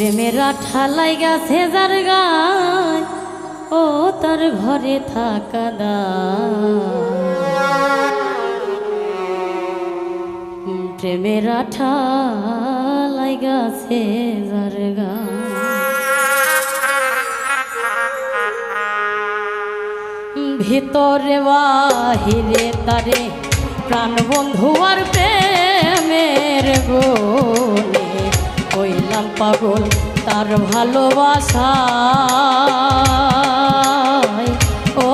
প্রেমের আঠা লাইগাছে যার গায় ও তার ঘরে থাকা প্রেমের আঠা লাইগাছে যার গায় ভিতরে বাহিরে তারে প্রাণ বন্ধু আর প্রেমের গুণে হইলাম পাগল তার ভালোবাসা ও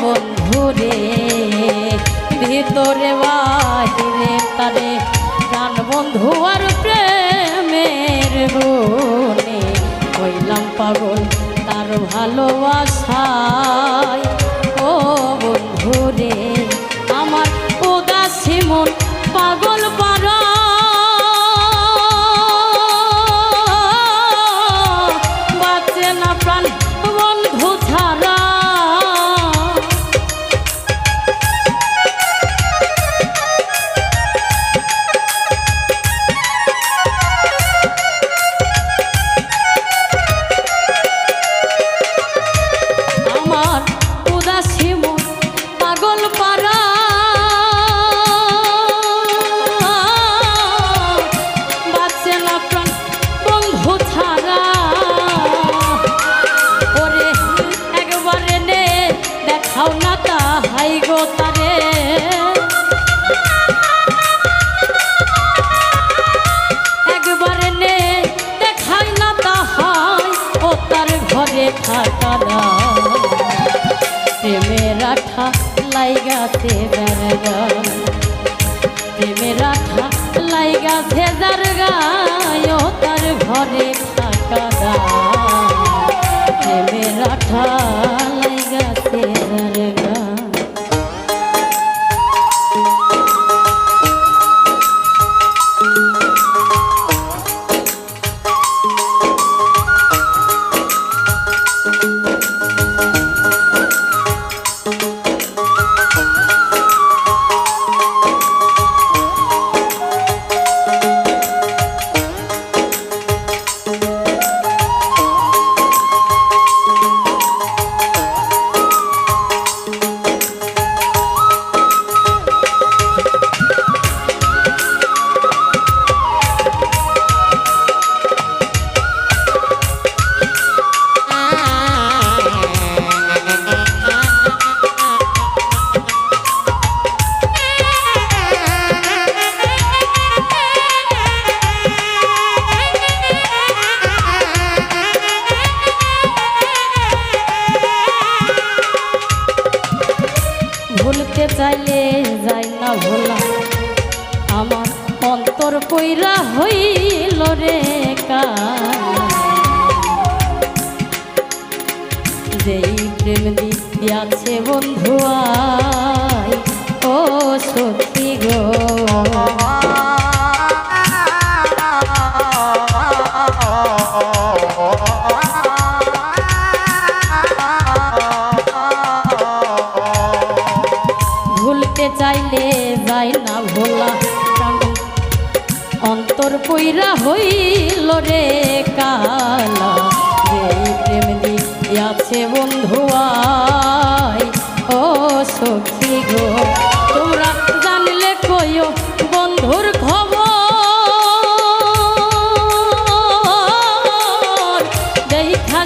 বন্ধু রে ভিতরে বাহিরে তারে প্রাণ বন্ধু আর প্রেমের গুণে হইলাম পাগল তার ভালোবাসায় ও বন্ধু রে আমার উদাসী মন পাগল পারা বাঁচে না প্রাণ বন্ধু ছাড়া আমার উদাসী মন পাগল পারা বাঁচে না প্রাণ বন্ধু ছাড়া ওরে একবারে নে দেখাও না তাহাই গো তারে একবারে নে দেখাই না তাহাই ও তার ঘরে থাকা প্রেমের আঠা লাইগাছে যার গায় প্রেমের আঠা লাইগাছে যার গায় ও তার ঘরে থাকা প্রেমের আঠা লাইগাছে যার গায় ভুলতে চাইলে যাই না ভোলা আমার অন্তর কইরা হইল রে যেই প্রেম দিয়াছে বন্ধু আয় ও সত্যি গো ভুলতে চাইলে যাই না ভোলা অন্তর পইরা হইল রে কালা যেই প্রেম দিয়াছে বন্ধু আয় ও সখী গো তোমরা জানলে কইও বন্ধুর খবর দেখা